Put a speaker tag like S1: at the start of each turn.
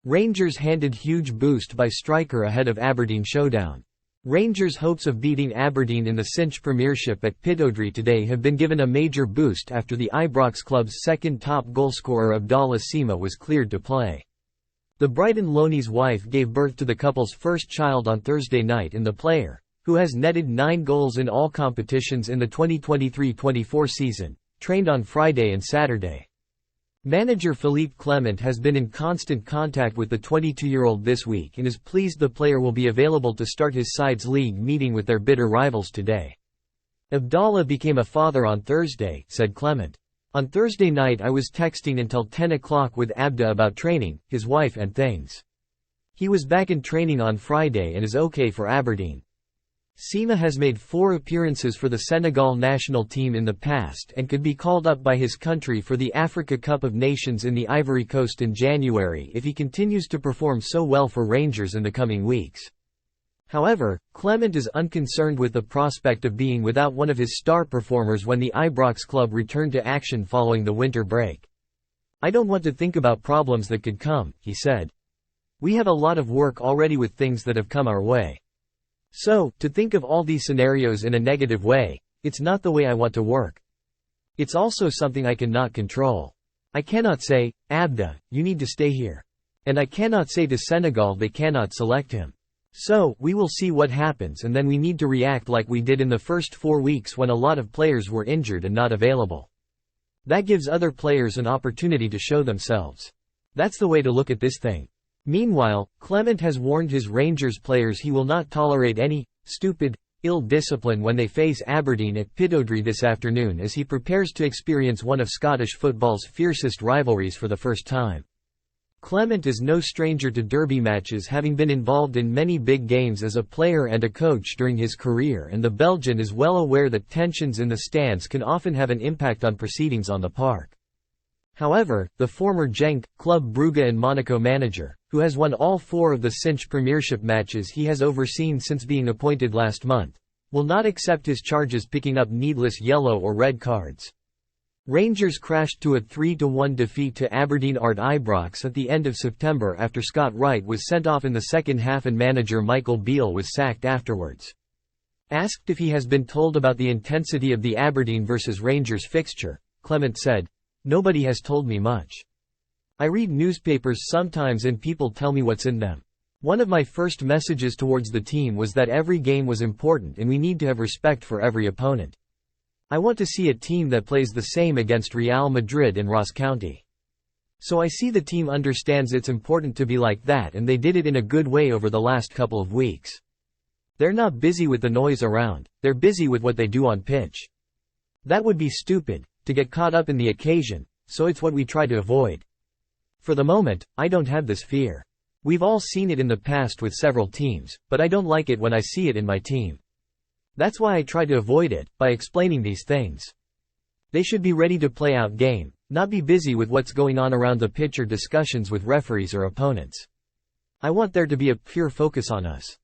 S1: Rangers handed huge boost by striker ahead of Aberdeen showdown. Rangers' hopes of beating Aberdeen in the Cinch Premiership at Pittodrie today have been given a major boost after the Ibrox club's second top goalscorer Abdallah Sima was cleared to play. The Brighton loanee's wife gave birth to the couple's first child on Thursday night, and the player, who has netted 9 goals in all competitions in the 2023-24 season, trained on Friday and Saturday. Manager Philippe Clement has been in constant contact with the 22-year-old this week and is pleased the player will be available to start his side's league meeting with their bitter rivals today. Abdallah became a father on Thursday, said Clement. On Thursday night I was texting until 10 o'clock with Abda about training, his wife and things. He was back in training on Friday and is okay for Aberdeen. Sima has made 4 appearances for the Senegal national team in the past and could be called up by his country for the Africa Cup of Nations in the Ivory Coast in January if he continues to perform so well for Rangers in the coming weeks. However, Clement is unconcerned with the prospect of being without one of his star performers when the Ibrox club returned to action following the winter break. "I don't want to think about problems that could come," he said. "We have a lot of work already with things that have come our way. So, to think of all these scenarios in a negative way, it's not the way I want to work. It's also something I cannot control. I cannot say, Abda, you need to stay here. And I cannot say to Senegal they cannot select him. So, we will see what happens, and then we need to react like we did in the first 4 weeks when a lot of players were injured and not available. That gives other players an opportunity to show themselves. That's the way to look at this thing." Meanwhile, Clement has warned his Rangers players he will not tolerate any stupid, ill discipline when they face Aberdeen at Pittodrie this afternoon as he prepares to experience one of Scottish football's fiercest rivalries for the first time. Clement is no stranger to derby matches, having been involved in many big games as a player and a coach during his career, and the Belgian is well aware that tensions in the stands can often have an impact on proceedings on the park. However, the former Genk, Club Brugge and Monaco manager, who has won all 4 of the Cinch Premiership matches he has overseen since being appointed last month, will not accept his charges picking up needless yellow or red cards. Rangers crashed to a 3-1 defeat to Aberdeen at Ibrox at the end of September after Scott Wright was sent off in the second half and manager Michael Beale was sacked afterwards. Asked if he has been told about the intensity of the Aberdeen vs Rangers fixture, Clement said, "Nobody has told me much. I read newspapers sometimes and people tell me what's in them. One of my first messages towards the team was that every game was important and we need to have respect for every opponent. I want to see a team that plays the same against Real Madrid and Ross County. So I see the team understands it's important to be like that, and they did it in a good way over the last couple of weeks. They're not busy with the noise around, they're busy with what they do on pitch. That would be stupid, to get caught up in the occasion, so it's what we try to avoid. For the moment, I don't have this fear. We've all seen it in the past with several teams, but I don't like it when I see it in my team. That's why I try to avoid it, by explaining these things. They should be ready to play out game, not be busy with what's going on around the pitch or discussions with referees or opponents. I want there to be a pure focus on us.